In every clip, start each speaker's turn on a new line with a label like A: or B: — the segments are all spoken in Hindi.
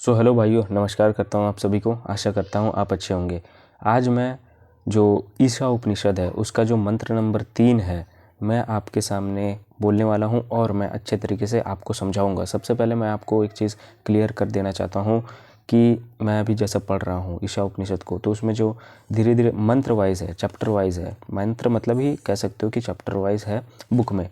A: हेलो भाइयों, नमस्कार करता हूँ आप सभी को। आशा करता हूँ आप अच्छे होंगे। आज मैं जो ईशा उपनिषद है उसका जो मंत्र नंबर 3 है मैं आपके सामने बोलने वाला हूँ और मैं अच्छे तरीके से आपको समझाऊंगा। सबसे पहले मैं आपको एक चीज़ क्लियर कर देना चाहता हूँ कि मैं अभी जैसा पढ़ रहा हूँ ईशा उपनिषद को, तो उसमें जो धीरे धीरे मंत्र वाइज है, चैप्टर वाइज है। मंत्र मतलब ही कह सकते हो कि चैप्टर वाइज है बुक में।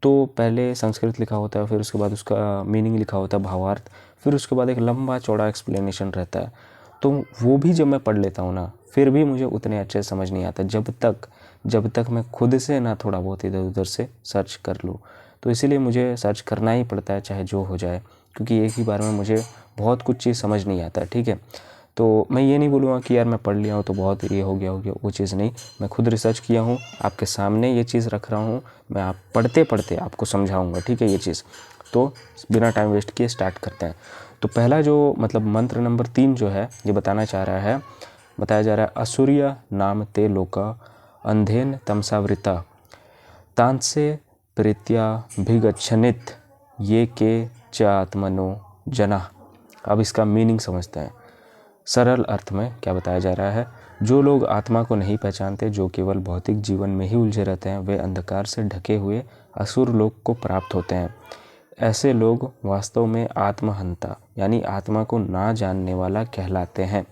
A: तो पहले संस्कृत लिखा होता है, फिर उसके बाद उसका मीनिंग लिखा होता है, भावार्थ, फिर उसके बाद एक लंबा चौड़ा एक्सप्लेनेशन रहता है। तो वो भी जब मैं पढ़ लेता हूँ ना, फिर भी मुझे उतने अच्छे से समझ नहीं आता जब तक मैं खुद से ना थोड़ा बहुत इधर उधर से सर्च कर लूँ। तो इसीलिए मुझे सर्च करना ही पड़ता है, चाहे जो हो जाए, क्योंकि एक ही बार में मुझे बहुत कुछ चीज़ समझ नहीं आता। ठीक है, तो मैं ये नहीं बोलूँगा कि यार मैं पढ़ लिया हूँ तो बहुत ये हो गया वो चीज़ नहीं। मैं खुद रिसर्च किया हूँ, आपके सामने ये चीज़ रख रहा हूँ, मैं आप पढ़ते पढ़ते आपको समझाऊँगा। ठीक है, ये चीज़ तो बिना टाइम वेस्ट किए स्टार्ट करते हैं। तो पहला जो मतलब मंत्र नंबर 3 जो है ये बताया जा रहा है असुर्य नाम ते लोका अंधेन तमसावृता तांसे प्रीत्या भिगच्छनित ये के च आत्मनो जना। अब इसका मीनिंग समझते हैं। सरल अर्थ में क्या बताया जा रहा है, जो लोग आत्मा को नहीं पहचानते, जो केवल भौतिक जीवन में ही उलझे रहते हैं, वे अंधकार से ढके हुए असुर लोक को प्राप्त होते हैं। ऐसे लोग वास्तव में आत्महंता यानी आत्मा को ना जानने वाला कहलाते हैं।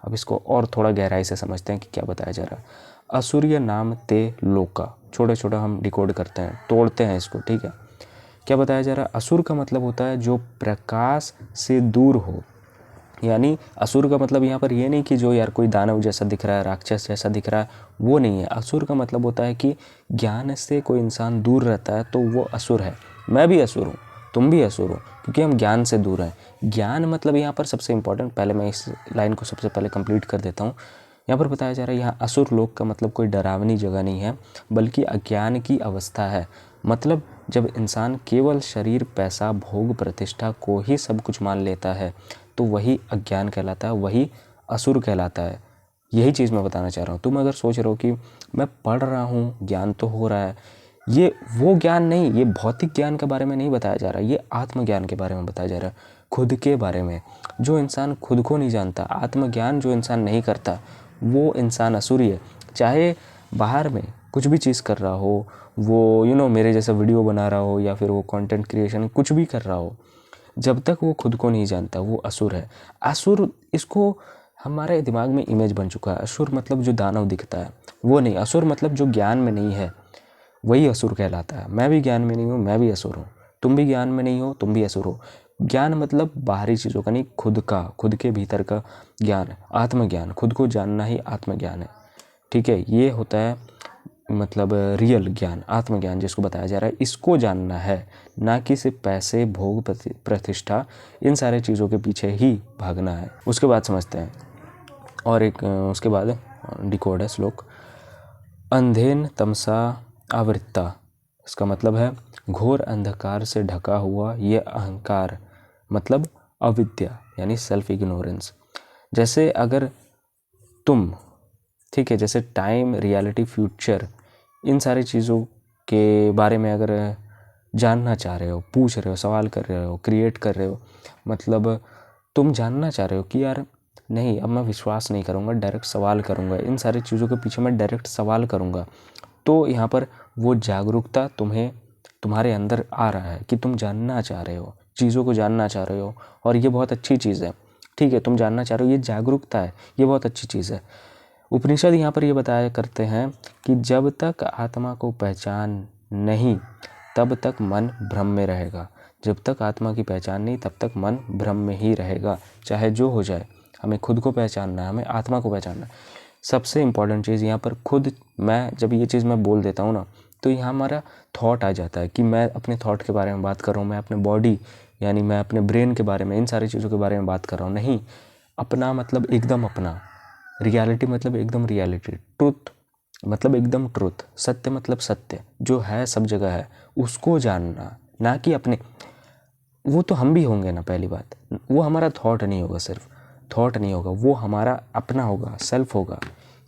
A: अब इसको और थोड़ा गहराई से समझते हैं कि क्या बताया जा रहा है। असुर्य नाम ते लोका, छोटा छोटा हम डिकोड करते हैं, तोड़ते हैं इसको। ठीक है, क्या बताया जा रहा है, असुर का मतलब होता है जो प्रकाश से दूर हो। यानी असुर का मतलब यहाँ पर ये नहीं कि जो यार कोई दानव जैसा दिख रहा है, राक्षस जैसा दिख रहा है, वो नहीं है। असुर का मतलब होता है कि ज्ञान से कोई इंसान दूर रहता है तो वो असुर है। मैं भी असुर हूँ, तुम भी असुर हो, क्योंकि हम ज्ञान से दूर हैं। ज्ञान मतलब यहाँ पर सबसे इम्पोर्टेंट, पहले मैं इस लाइन को सबसे पहले कंप्लीट कर देता हूँ। यहाँ पर बताया जा रहा है यहाँ असुर लोक का मतलब कोई डरावनी जगह नहीं है, बल्कि अज्ञान की अवस्था है। मतलब जब इंसान केवल शरीर, पैसा, भोग, प्रतिष्ठा को ही सब कुछ मान लेता है तो वही अज्ञान कहलाता है, वही असुर कहलाता है। यही चीज़ मैं बताना चाह रहा हूँ। तुम अगर सोच रहे हो कि मैं पढ़ रहा हूँ, ज्ञान तो हो रहा है, ये वो ज्ञान नहीं, ये भौतिक ज्ञान के बारे में नहीं बताया जा रहा, ये आत्मज्ञान के बारे में बताया जा रहा है, खुद के बारे में। जो इंसान खुद को नहीं जानता, आत्मज्ञान जो इंसान नहीं करता, वो इंसान असुरी है। चाहे बाहर में कुछ भी चीज़ कर रहा हो, वो मेरे जैसा वीडियो बना रहा हो या फिर वो कंटेंट क्रिएशन कुछ भी कर रहा हो, जब तक वो खुद को नहीं जानता वो असुर है। असुर, इसको हमारे दिमाग में इमेज बन चुका है। असुर मतलब जो दानव दिखता है वो नहीं, असुर मतलब जो ज्ञान में नहीं है वही असुर कहलाता है। मैं भी ज्ञान में नहीं हूँ, मैं भी असुर हूँ। तुम भी ज्ञान में नहीं हो, तुम भी असुर हो। ज्ञान मतलब बाहरी चीज़ों का नहीं, खुद का, खुद के भीतर का ज्ञान, आत्मज्ञान, खुद को जानना ही आत्मज्ञान है। ठीक है, ये होता है मतलब रियल ज्ञान, आत्मज्ञान जिसको बताया जा रहा है, इसको जानना है, ना कि सिर्फ पैसे, भोग, प्रतिष्ठा, इन सारे चीज़ों के पीछे ही भागना है। उसके बाद समझते हैं और एक उसके बाद डिकोड है श्लोक। अंधेन तमसा आवृत्ता, इसका मतलब है घोर अंधकार से ढका हुआ ये अहंकार, मतलब अविद्या यानी सेल्फ इग्नोरेंस। जैसे अगर तुम, ठीक है, जैसे टाइम, रियलिटी, फ्यूचर, इन सारी चीज़ों के बारे में अगर जानना चाह रहे हो, पूछ रहे हो, सवाल कर रहे हो, क्रिएट कर रहे हो, मतलब तुम जानना चाह रहे हो कि यार नहीं, अब मैं विश्वास नहीं करूँगा, डायरेक्ट सवाल करूँगा, इन सारी चीज़ों के पीछे मैं डायरेक्ट सवाल करूँगा, तो यहाँ पर वो जागरूकता तुम्हारे अंदर आ रहा है कि तुम जानना चाह रहे हो, चीज़ों को जानना चाह रहे हो, और ये बहुत अच्छी चीज़ है। ठीक है, तुम जानना चाह रहे हो, ये जागरूकता है, ये बहुत अच्छी चीज़ है। उपनिषद यहाँ पर ये बताया करते हैं कि जब तक आत्मा को पहचान नहीं तब तक मन भ्रम में रहेगा। जब तक आत्मा की पहचान नहीं तब तक मन भ्रम में ही रहेगा, चाहे जो हो जाए। हमें खुद को पहचानना है, हमें आत्मा को पहचानना है। सबसे इम्पॉर्टेंट चीज़ यहाँ पर खुद, मैं जब ये चीज़ मैं बोल देता हूँ ना, तो यहाँ हमारा थॉट आ जाता है कि मैं अपने थॉट के बारे में बात कर रहा हूँ, मैं अपने बॉडी यानी मैं अपने ब्रेन के बारे में, इन सारी चीज़ों के बारे में बात कर रहा हूँ। नहीं, अपना मतलब एकदम अपना, रियलिटी मतलब एकदम रियलिटी, ट्रुथ मतलब एकदम ट्रुथ, सत्य मतलब सत्य जो है, सब जगह है, उसको जानना, ना कि अपने। वो तो हम भी होंगे ना, पहली बात, वो हमारा थॉट नहीं होगा, सिर्फ थॉट नहीं होगा, वो हमारा अपना होगा, सेल्फ होगा।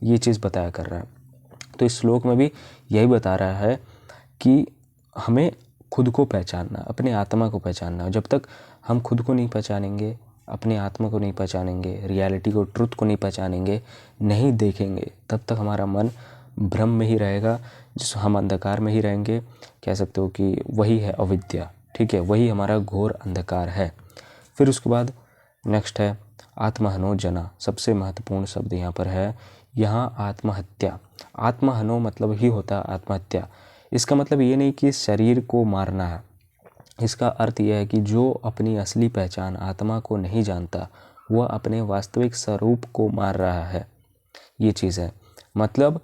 A: ये चीज़ बताया कर रहा है। तो इस श्लोक में भी यही बता रहा है कि हमें खुद को पहचानना, अपने आत्मा को पहचानना। जब तक हम खुद को नहीं पहचानेंगे अपने आत्मा को नहीं पहचानेंगे, रियलिटी को, ट्रुथ को नहीं पहचानेंगे, नहीं देखेंगे, तब तक हमारा मन भ्रम में ही रहेगा, जिस हम अंधकार में ही रहेंगे। कह सकते हो कि वही है अविद्या, ठीक है, वही हमारा घोर अंधकार है। फिर उसके बाद नेक्स्ट है आत्महनो जना। सबसे महत्वपूर्ण शब्द यहाँ पर है, यहाँ आत्महत्या। आत्महनो मतलब ही होता है आत्महत्या। इसका मतलब ये नहीं कि शरीर को मारना है, इसका अर्थ यह है कि जो अपनी असली पहचान आत्मा को नहीं जानता, वह अपने वास्तविक स्वरूप को मार रहा है। ये चीज़ है, मतलब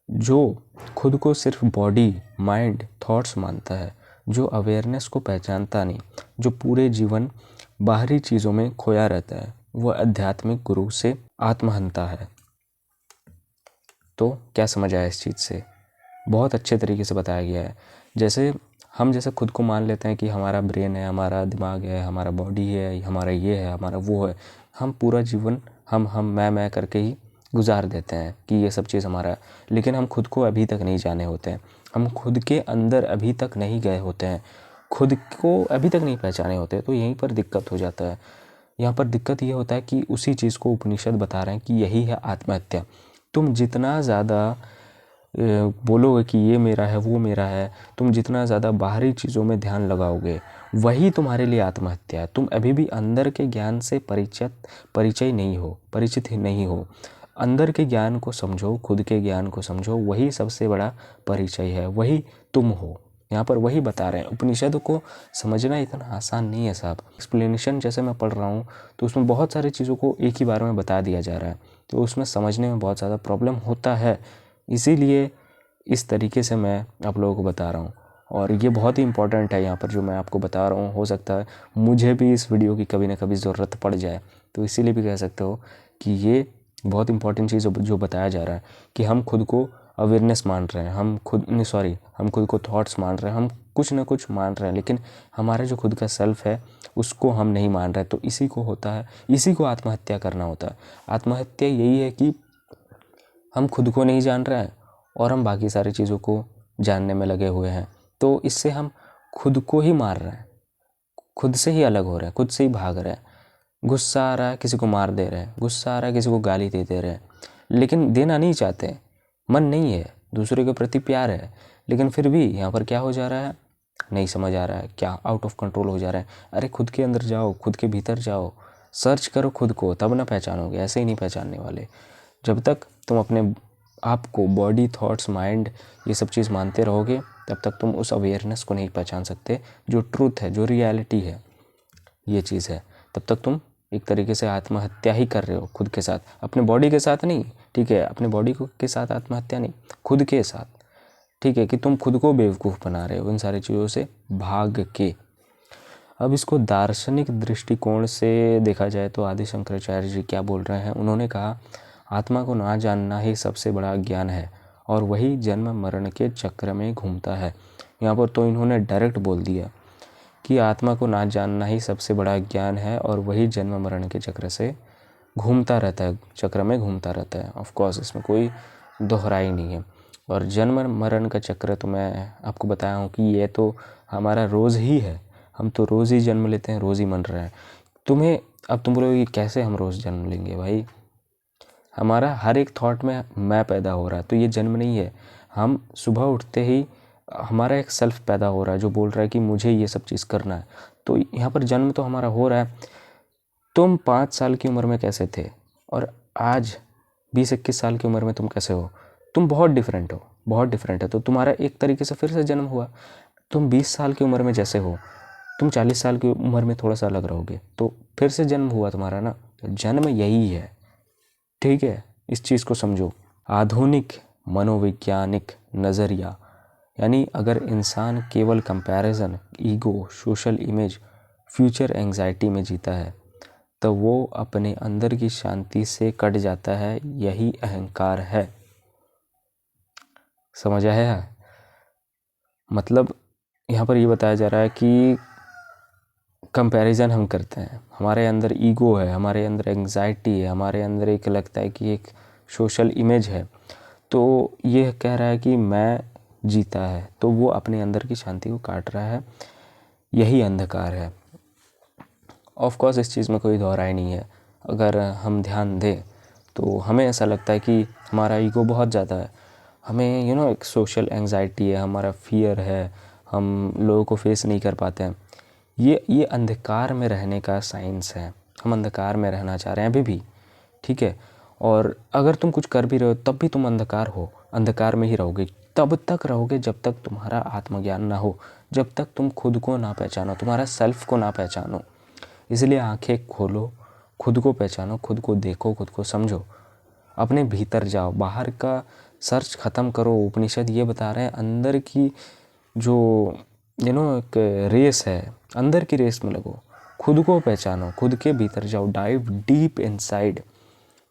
A: जो खुद को सिर्फ बॉडी, माइंड, थॉट्स मानता है, जो अवेयरनेस को पहचानता नहीं, जो पूरे जीवन बाहरी चीज़ों में खोया रहता है, वह आध्यात्मिक गुरु से आत्महंता है। तो क्या समझ आया इस चीज़ से? बहुत अच्छे तरीके से बताया गया है। जैसे हम जैसे खुद को मान लेते हैं कि हमारा ब्रेन है, हमारा दिमाग है, हमारा बॉडी है, हमारा ये है, हमारा वो है, हम पूरा जीवन हम मैं करके ही गुजार देते हैं कि ये सब चीज़ हमारा है। लेकिन हम खुद को अभी तक नहीं जाने होते हैं, हम खुद के अंदर अभी तक नहीं गए होते हैं, खुद को अभी तक नहीं पहचाने होते। तो यहीं पर दिक्कत हो जाता है। यहाँ पर दिक्कत ये होता है कि उसी चीज़ को उपनिषद बता रहे हैं कि यही है आत्महत्या। तुम जितना ज़्यादा बोलोगे कि ये मेरा है, वो मेरा है, तुम जितना ज़्यादा बाहरी चीज़ों में ध्यान लगाओगे, वही तुम्हारे लिए आत्महत्या है। तुम अभी भी अंदर के ज्ञान से परिचित ही नहीं हो। अंदर के ज्ञान को समझो, खुद के ज्ञान को समझो, वही सबसे बड़ा परिचय है, वही तुम हो। यहाँ पर वही बता रहे हैं। उपनिषद को समझना इतना आसान नहीं है साहब। एक्सप्लेनेशन जैसे मैं पढ़ रहा हूँ तो उसमें बहुत सारी चीज़ों को एक ही बार में बता दिया जा रहा है, तो उसमें समझने में बहुत ज़्यादा प्रॉब्लम होता है। इसीलिए इस तरीके से मैं आप लोगों को बता रहा हूँ, और ये बहुत ही इम्पोर्टेंट है। यहाँ पर जो मैं आपको बता रहा हूँ, हो सकता है मुझे भी इस वीडियो की कभी ना कभी ज़रूरत पड़ जाए, तो इसीलिए भी कह सकते हो कि ये बहुत इंपॉर्टेंट चीज़ जो बताया जा रहा है कि हम खुद को अवेयरनेस मान रहे हैं, हम खुद को थॉट्स मान रहे हैं, हम कुछ ना कुछ मान रहे हैं, लेकिन हमारा जो खुद का सेल्फ है उसको हम नहीं मान रहे। तो इसी को आत्महत्या करना होता है। आत्महत्या यही है कि हम खुद को नहीं जान रहे हैं और हम बाकी सारी चीज़ों को जानने में लगे हुए हैं। तो इससे हम खुद को ही मार रहे हैं, खुद से ही अलग हो रहे हैं, खुद से ही भाग रहे हैं। गुस्सा आ रहा है, किसी को मार दे रहे हैं, गुस्सा आ रहा है, किसी को गाली दे रहे हैं, लेकिन देना नहीं चाहते, मन नहीं है, दूसरे के प्रति प्यार है, लेकिन फिर भी यहाँ पर क्या हो जा रहा है, नहीं समझ आ रहा है, क्या आउट ऑफ कंट्रोल हो जा रहा है। अरे खुद के अंदर जाओ, खुद के भीतर जाओ, सर्च करो खुद को, तब ना पहचानोगे, ऐसे ही नहीं पहचानने वाले। जब तक तुम अपने आप को बॉडी, थॉट्स, माइंड ये सब चीज़ मानते रहोगे, तब तक तुम उस अवेयरनेस को नहीं पहचान सकते, जो ट्रूथ है, जो रियलिटी है, ये चीज़ है। तब तक तुम एक तरीके से आत्महत्या ही कर रहे हो खुद के साथ, अपने बॉडी के साथ नहीं, ठीक है, अपने बॉडी के साथ आत्महत्या नहीं, खुद के साथ, ठीक है, कि तुम खुद को बेवकूफ़ बना रहे हो इन सारी चीज़ों से भाग के। अब इसको दार्शनिक दृष्टिकोण से देखा जाए तो आदि शंकराचार्य जी क्या बोल रहे हैं, उन्होंने कहा आत्मा को ना जानना ही सबसे बड़ा ज्ञान है और वही जन्म मरण के चक्र में घूमता है। यहाँ पर तो इन्होंने डायरेक्ट बोल दिया कि आत्मा को ना जानना ही सबसे बड़ा ज्ञान है और वही जन्म मरण के चक्र से घूमता रहता है, चक्र में घूमता रहता है। ऑफ कोर्स इसमें कोई दोहराई नहीं है। और जन्म मरण का चक्र तो मैं आपको बताया हूँ कि ये तो हमारा रोज़ ही है, हम तो रोज़ ही जन्म लेते हैं, रोज़ ही मर रहे हैं। अब तुम बोलोगे कैसे हम रोज़ जन्म लेंगे भाई, हमारा हर एक थॉट में मैं पैदा हो रहा है, तो ये जन्म नहीं है। हम सुबह उठते ही हमारा एक सेल्फ पैदा हो रहा है जो बोल रहा है कि मुझे ये सब चीज़ करना है, तो यहाँ पर जन्म तो हमारा हो रहा है। तुम 5 साल की उम्र में कैसे थे और आज 20-21 साल की उम्र में तुम कैसे हो, तुम बहुत डिफरेंट हो, बहुत डिफरेंट है। तो तुम्हारा एक तरीके से फिर से जन्म हुआ। तुम 20 साल की उम्र में जैसे हो, तुम 40 साल की उम्र में थोड़ा सा अलग रहोगे, तो फिर से जन्म हुआ तुम्हारा ना। तो जन्म यही है, ठीक है, इस चीज़ को समझो। आधुनिक मनोवैज्ञानिक नज़रिया, यानी अगर इंसान केवल comparison, ego, social image, future anxiety में जीता है, तो वो अपने अंदर की शांति से कट जाता है। यही अहंकार है। समझ आया है? मतलब यहाँ पर ये बताया जा रहा है कि कंपैरिजन हम करते हैं, हमारे अंदर ईगो है, हमारे अंदर एंजाइटी है, हमारे अंदर एक लगता है कि एक सोशल इमेज है, तो ये कह रहा है कि मैं जीता है, तो वो अपने अंदर की शांति को काट रहा है। यही अंधकार है। ऑफ कोर्स इस चीज़ में कोई दो राय नहीं है। अगर हम ध्यान दें तो हमें ऐसा लगता है कि हमारा ईगो बहुत ज़्यादा है, हमें एक सोशल एंग्जाइटी है, हमारा फियर है, हम लोगों को फेस नहीं कर पाते हैं। ये अंधकार में रहने का साइंस है। हम अंधकार में रहना चाह रहे हैं अभी भी, ठीक है। और अगर तुम कुछ कर भी रहे हो तब भी तुम अंधकार में ही रहोगे। तब तक रहोगे जब तक तुम्हारा आत्मज्ञान ना हो, जब तक तुम खुद को ना पहचानो, तुम्हारा सेल्फ को ना पहचानो। इसलिए आंखें खोलो, खुद को पहचानो, खुद को देखो, खुद को समझो, अपने भीतर जाओ, बाहर का सर्च ख़त्म करो। उपनिषद ये बता रहे हैं अंदर की जो एक रेस है, अंदर की रेस में लगो, खुद को पहचानो, खुद के भीतर जाओ, dive deep inside,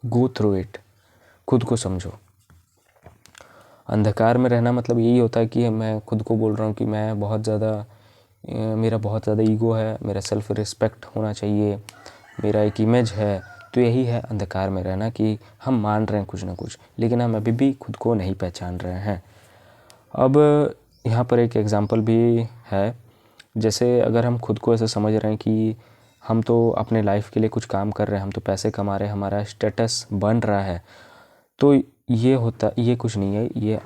A: go through it, खुद को समझो। अंधकार में रहना मतलब यही होता है कि मैं खुद को बोल रहा हूँ कि मैं मेरा बहुत ज़्यादा ईगो है, मेरा सेल्फ रिस्पेक्ट होना चाहिए, मेरा एक इमेज है। तो यही है अंधकार में रहना, कि हम मान रहे हैं कुछ ना कुछ, लेकिन हम अभी भी खुद को नहीं पहचान रहे हैं। अब यहाँ पर एक एग्ज़ाम्पल भी है। जैसे अगर हम खुद को ऐसे समझ रहे हैं कि हम तो अपने लाइफ के लिए कुछ काम कर रहे हैं, हम तो पैसे कमा रहे हैं, हमारा स्टेटस बन रहा है, तो ये कुछ नहीं है। ये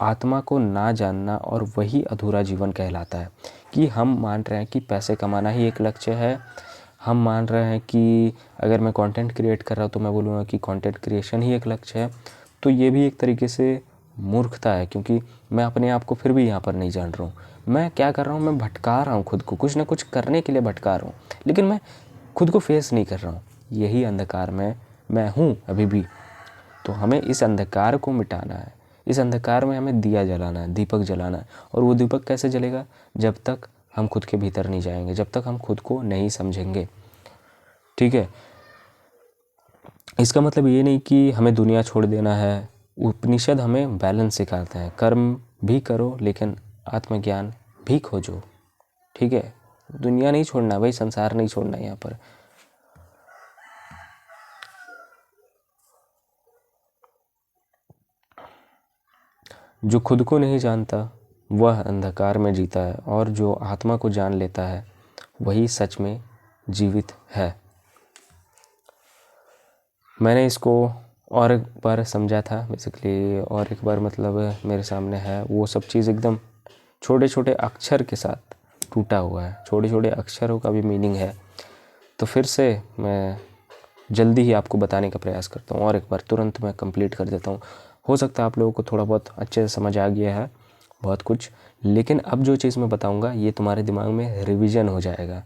A: आत्मा को ना जानना, और वही अधूरा जीवन कहलाता है। कि हम मान रहे हैं कि पैसे कमाना ही एक लक्ष्य है, हम मान रहे हैं कि अगर मैं कंटेंट क्रिएट कर रहा हूँ तो मैं बोलूँगा कि कंटेंट क्रिएशन ही एक लक्ष्य है। तो ये भी एक तरीके से मूर्खता है, क्योंकि मैं अपने आप को फिर भी यहाँ पर नहीं जान रहा हूँ। मैं क्या कर रहा हूँ, मैं भटका रहा हूँ खुद को, कुछ ना कुछ करने के लिए भटका रहा हूँ, लेकिन मैं खुद को फेस नहीं कर रहा हूँ। यही अंधकार में मैं हूँ अभी भी। तो हमें इस अंधकार को मिटाना है, इस अंधकार में हमें दिया जलाना है, दीपक जलाना है। और वो दीपक कैसे जलेगा? जब तक हम खुद के भीतर नहीं जाएंगे, जब तक हम खुद को नहीं समझेंगे, ठीक है। इसका मतलब ये नहीं कि हमें दुनिया छोड़ देना है। उपनिषद हमें बैलेंस सिखाते हैं, कर्म भी करो लेकिन आत्मज्ञान भी खोजो, ठीक है। दुनिया नहीं छोड़ना भाई, संसार नहीं छोड़ना। यहाँ पर जो खुद को नहीं जानता वह अंधकार में जीता है, और जो आत्मा को जान लेता है वही सच में जीवित है। मैंने इसको और एक बार समझा था बेसिकली, और एक बार मतलब मेरे सामने है वो सब चीज़ एकदम छोटे छोटे अक्षर के साथ टूटा हुआ है। छोटे छोटे अक्षरों का भी मीनिंग है। तो फिर से मैं जल्दी ही आपको बताने का प्रयास करता हूँ, और एक बार तुरंत मैं कंप्लीट कर देता हूँ। हो सकता है आप लोगों को थोड़ा बहुत अच्छे से समझ आ गया है बहुत कुछ, लेकिन अब जो चीज़ मैं बताऊँगा ये तुम्हारे दिमाग में रिवीजन हो जाएगा।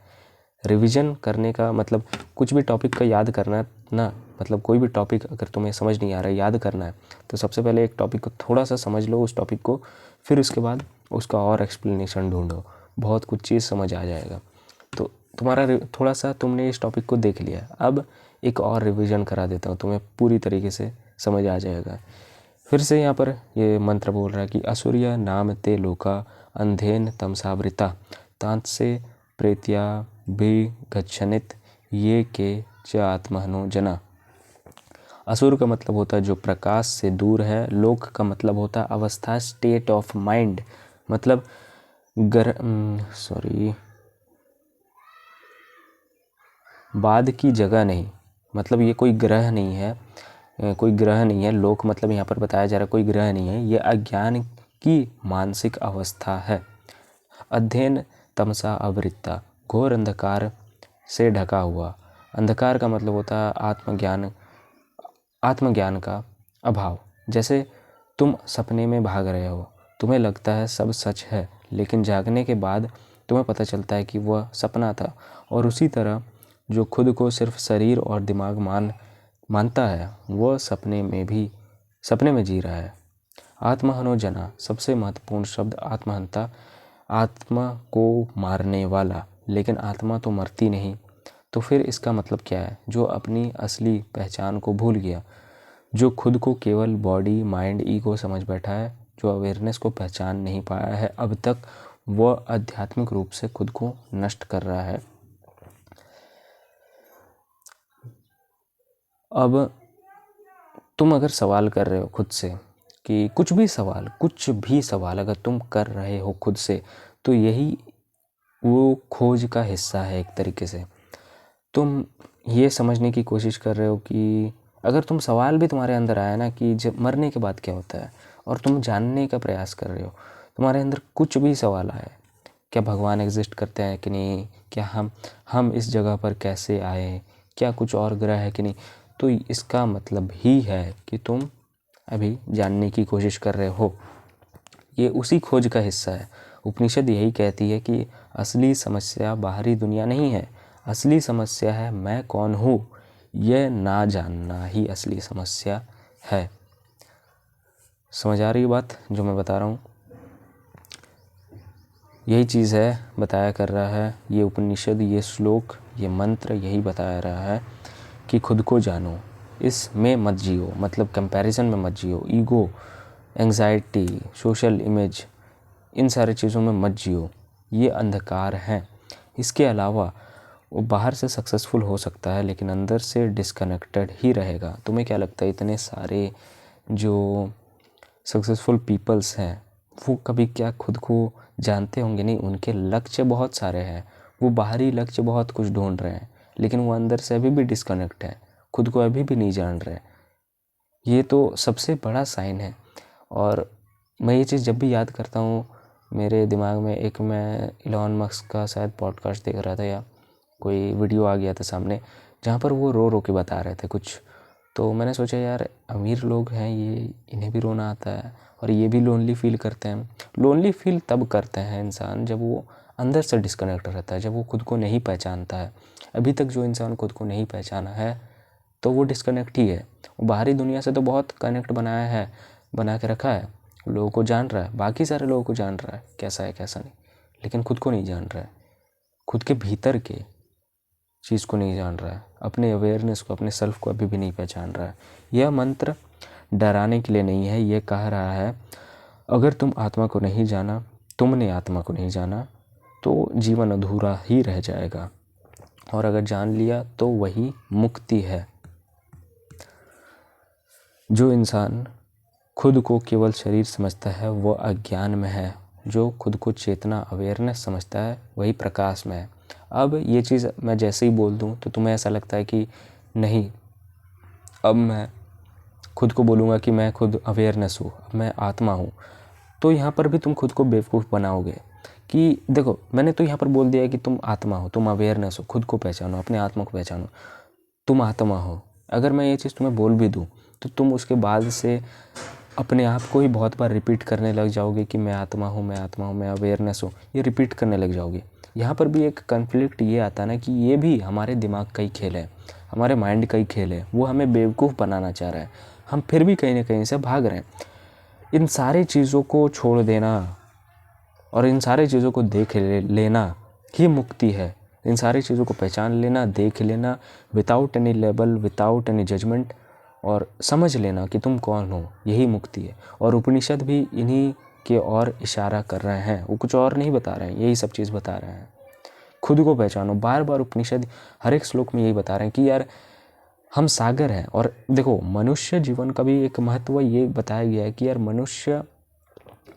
A: रिवीजन करने का मतलब कुछ भी टॉपिक का याद करना ना, मतलब कोई भी टॉपिक अगर तुम्हें समझ नहीं आ रहा है, याद करना है, तो सबसे पहले एक टॉपिक को थोड़ा सा समझ लो, उस टॉपिक को, फिर उसके बाद उसका और एक्सप्लेनेशन ढूंढो, बहुत कुछ चीज़ समझ आ जाएगा। तो तुम्हारा थोड़ा सा तुमने इस टॉपिक को देख लिया, अब एक और रिवीजन करा देता हूँ, तुम्हें पूरी तरीके से समझ आ जाएगा। फिर से यहाँ पर ये मंत्र बोल रहा है कि असुर्य नाम ते लोका अंधेन तमसावृता तांसे प्रेत्या भी गच्छनित ये के च आत्महनो जना। असुर का मतलब होता है जो प्रकाश से दूर है, लोक का मतलब होता है अवस्था, स्टेट ऑफ माइंड, मतलब बाद की जगह नहीं, मतलब ये कोई ग्रह नहीं है, कोई ग्रह नहीं है। लोक मतलब यहाँ पर बताया जा रहा है कोई ग्रह नहीं है, ये अज्ञान की मानसिक अवस्था है। अध्ययन तमसा आवृत्ता, घोर अंधकार से ढका हुआ। अंधकार का मतलब होता है आत्मज्ञान का अभाव। जैसे तुम सपने में भाग रहे हो, तुम्हें लगता है सब सच है, लेकिन जागने के बाद तुम्हें पता चलता है कि वह सपना था। और उसी तरह जो खुद को सिर्फ शरीर और दिमाग मानता है, वह सपने में जी रहा है। आत्महनो जना, सबसे महत्वपूर्ण शब्द आत्महंता, आत्मा को मारने वाला। लेकिन आत्मा तो मरती नहीं, तो फिर इसका मतलब क्या है? जो अपनी असली पहचान को भूल गया, जो खुद को केवल बॉडी, माइंड, ईगो समझ बैठा है, जो अवेयरनेस को पहचान नहीं पाया है अब तक, वह आध्यात्मिक रूप से खुद को नष्ट कर रहा है। अब तुम अगर सवाल कर रहे हो खुद से कि कुछ भी सवाल अगर तुम कर रहे हो खुद से, तो यही वो खोज का हिस्सा है एक तरीके से। तुम ये समझने की कोशिश कर रहे हो कि अगर तुम सवाल भी तुम्हारे अंदर आया ना कि जब मरने के बाद क्या होता है, और तुम जानने का प्रयास कर रहे हो, तुम्हारे अंदर कुछ भी सवाल आए, क्या भगवान एग्जिस्ट करते हैं कि नहीं, क्या हम इस जगह पर कैसे आए, क्या कुछ और ग्रह है कि नहीं, तो इसका मतलब ही है कि तुम अभी जानने की कोशिश कर रहे हो। ये उसी खोज का हिस्सा है। उपनिषद यही कहती है कि असली समस्या बाहरी दुनिया नहीं है, असली समस्या है मैं कौन हूँ, यह ना जानना ही असली समस्या है। समझ आ रही है बात जो मैं बता रहा हूँ? यही चीज़ है, बताया कर रहा है ये उपनिषद, ये श्लोक, ये मंत्र यही बताया रहा है कि खुद को जानो, इसमें मत जियो, मतलब कंपैरिजन में मत जियो, ईगो, एंग्जाइटी, सोशल इमेज, इन सारी चीज़ों में मत जियो, ये अंधकार हैं। इसके अलावा वो बाहर से सक्सेसफुल हो सकता है लेकिन अंदर से डिस्कनेक्टेड ही रहेगा। तुम्हें क्या लगता है इतने सारे जो सक्सेसफुल पीपल्स हैं वो कभी क्या खुद को जानते होंगे? नहीं, उनके लक्ष्य बहुत सारे हैं, वो बाहरी लक्ष्य बहुत कुछ ढूंढ रहे हैं लेकिन वो अंदर से अभी भी डिस्कनेक्ट है, खुद को अभी भी नहीं जान रहे। ये तो सबसे बड़ा साइन है। और मैं ये चीज़ जब भी याद करता हूँ मेरे दिमाग में एक, मैं इलॉन मस्क का शायद पॉडकास्ट देख रहा था या कोई वीडियो आ गया था सामने जहाँ पर वो रो रो के बता रहे थे कुछ, तो मैंने सोचा यार अमीर लोग हैं ये, इन्हें भी रोना आता है और ये भी लोनली फील करते हैं। लोनली फील तब करते हैं इंसान जब वो अंदर से डिस्कनेक्ट रहता है, जब वो खुद को नहीं पहचानता है। अभी तक जो इंसान खुद को नहीं पहचाना है तो वो डिस्कनेक्ट ही है। वो बाहरी दुनिया से तो बहुत कनेक्ट बनाया है, बना के रखा है, लोगों को जान रहा है, बाकी सारे लोगों को जान रहा है कैसा है कैसा नहीं, लेकिन खुद को नहीं जान रहा है, खुद के भीतर के चीज़ को नहीं जान रहा है, अपने अवेयरनेस को, अपने सेल्फ को अभी भी नहीं पहचान रहा है। यह मंत्र डराने के लिए नहीं है, ये कह रहा है अगर तुम आत्मा को नहीं जाना, तुमने आत्मा को नहीं जाना तो जीवन अधूरा ही रह जाएगा, और अगर जान लिया तो वही मुक्ति है। जो इंसान खुद को केवल शरीर समझता है वो अज्ञान में है, जो खुद को चेतना, अवेयरनेस समझता है वही प्रकाश में है। अब ये चीज़ मैं जैसे ही बोल दूँ तो तुम्हें ऐसा लगता है कि नहीं, अब मैं खुद को बोलूँगा कि मैं खुद अवेयरनेस हूँ, अब मैं आत्मा हूँ, तो यहाँ पर भी तुम खुद को बेवकूफ़ बनाओगे कि देखो मैंने तो यहाँ पर बोल दिया कि तुम आत्मा हो, तुम अवेयरनेस हो, खुद को पहचानो, अपने आत्मा को पहचानो, तुम आत्मा हो। अगर मैं ये चीज़ तुम्हें बोल भी दूँ तो तुम उसके बाद से अपने आप को ही बहुत बार रिपीट करने लग जाओगे कि मैं आत्मा हूँ, मैं आत्मा हूँ, मैं अवेयरनेस हूँ, ये रिपीट करने लग जाओगे। यहाँ पर भी एक कन्फ्लिक्ट ये आता है ना कि ये भी हमारे दिमाग का ही खेल है, हमारे माइंड का ही खेल है, वो हमें बेवकूफ़ बनाना चाह रहा है, हम फिर भी कहीं ना कहीं से भाग रहे हैं। इन सारी चीज़ों को छोड़ देना और इन सारी चीज़ों को देख लेना ही मुक्ति है। इन सारी चीज़ों को पहचान लेना, देख लेना, without any label, without any judgement, और समझ लेना कि तुम कौन हो, यही मुक्ति है। और उपनिषद भी इन्हीं के और इशारा कर रहे हैं, वो कुछ और नहीं बता रहे हैं, यही सब चीज़ बता रहे हैं। खुद को पहचानो, बार बार उपनिषद हर एक श्लोक में यही बता रहे हैं कि यार हम सागर हैं। और देखो मनुष्य जीवन का भी एक महत्व ये बताया गया है कि यार मनुष्य,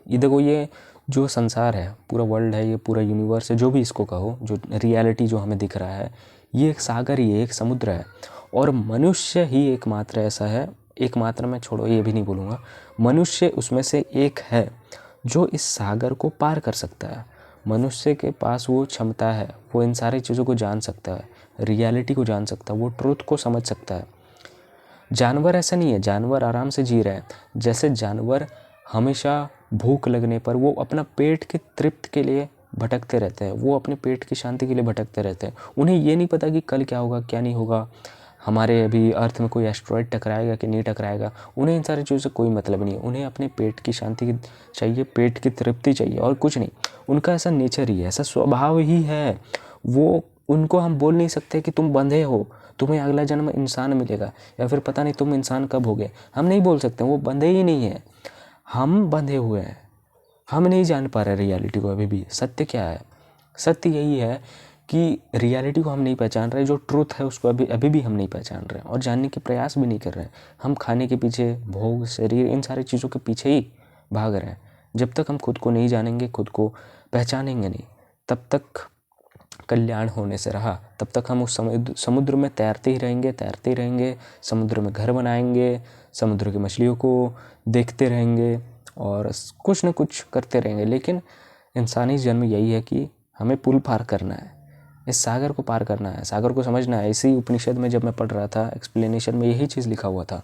A: ये देखो ये जो संसार है, पूरा वर्ल्ड है, ये पूरा यूनिवर्स है, जो भी इसको कहो, जो रियलिटी जो हमें दिख रहा है, ये एक सागर ही है, एक समुद्र है, और मनुष्य ही एकमात्र ऐसा है, एकमात्र मैं छोड़ो ये भी नहीं बोलूँगा, मनुष्य उसमें से एक है जो इस सागर को पार कर सकता है। मनुष्य के पास वो क्षमता है, वो इन सारी चीज़ों को जान सकता है, रियलिटी को जान सकता है, वो ट्रूथ को समझ सकता है। जानवर ऐसा नहीं है, जानवर आराम से जी रहे हैं। जैसे जानवर हमेशा भूख लगने पर वो अपना पेट के तृप्त के लिए भटकते रहते हैं, वो अपने पेट की शांति के लिए भटकते रहते हैं। उन्हें ये नहीं पता कि कल क्या होगा क्या नहीं होगा, हमारे अभी अर्थ में कोई एस्ट्रॉयड टकराएगा कि नहीं टकराएगा, उन्हें इन सारी चीज़ों से कोई मतलब नहीं है। उन्हें अपने पेट की शांति चाहिए, पेट की तृप्ति चाहिए और कुछ नहीं। उनका ऐसा नेचर ही है, ऐसा स्वभाव ही है। वो, उनको हम बोल नहीं सकते कि तुम बंधे हो, तुम्हें अगला जन्म इंसान मिलेगा, या फिर पता नहीं तुम इंसान कब होगे, हम नहीं बोल सकते। वो बंधे ही नहीं है, हम बंधे हुए हैं। हम नहीं जान पा रहे रियलिटी को अभी भी। सत्य क्या है? सत्य यही है कि रियलिटी को हम नहीं पहचान रहे, जो ट्रूथ है उसको अभी भी हम नहीं पहचान रहे और जानने के प्रयास भी नहीं कर रहे हैं। हम खाने के पीछे, भोग, शरीर, इन सारी चीज़ों के पीछे ही भाग रहे हैं। जब तक हम खुद को नहीं जानेंगे, खुद को पहचानेंगे नहीं, तब तक कल्याण होने से रहा, तब तक हम उस समुद्र में तैरते ही रहेंगे, समुद्र में घर बनाएंगे, समुद्र की मछलियों को देखते रहेंगे और कुछ न कुछ करते रहेंगे। लेकिन इंसानी जन्म यही है कि हमें पुल पार करना है, इस सागर को पार करना है, सागर को समझना है। इसी उपनिषद में जब मैं पढ़ रहा था, एक्सप्लेनेशन में यही चीज़ लिखा हुआ था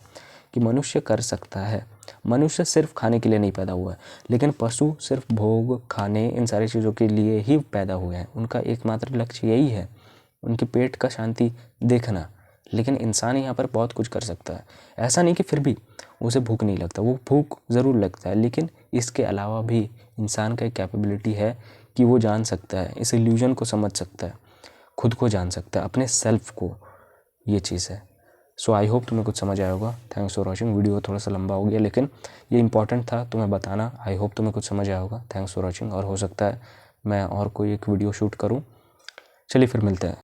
A: कि मनुष्य कर सकता है। मनुष्य सिर्फ खाने के लिए नहीं पैदा हुआ है, लेकिन पशु सिर्फ भोग, खाने, इन सारी चीज़ों के लिए ही पैदा हुए हैं। उनका एकमात्र लक्ष्य यही है, उनके पेट का शांति देखना। लेकिन इंसान यहाँ पर बहुत कुछ कर सकता है। ऐसा नहीं कि फिर भी उसे भूख नहीं लगता, वो भूख ज़रूर लगता है, लेकिन इसके अलावा भी इंसान का एक कैपेबिलिटी है कि वो जान सकता है, इस इल्यूजन को समझ सकता है, खुद को जान सकता है, अपने सेल्फ को। ये चीज़ है। सो आई होप तुम्हें कुछ समझ आया होगा। Thanks for watching. वीडियो थोड़ा सा लंबा हो गया, लेकिन ये इंपॉर्टेंट था तुम्हें बताना। आई होप तुम्हें कुछ समझ आया होगा। Thanks for watching. और हो सकता है मैं और कोई एक वीडियो शूट करूँ। चलिए फिर मिलते हैं।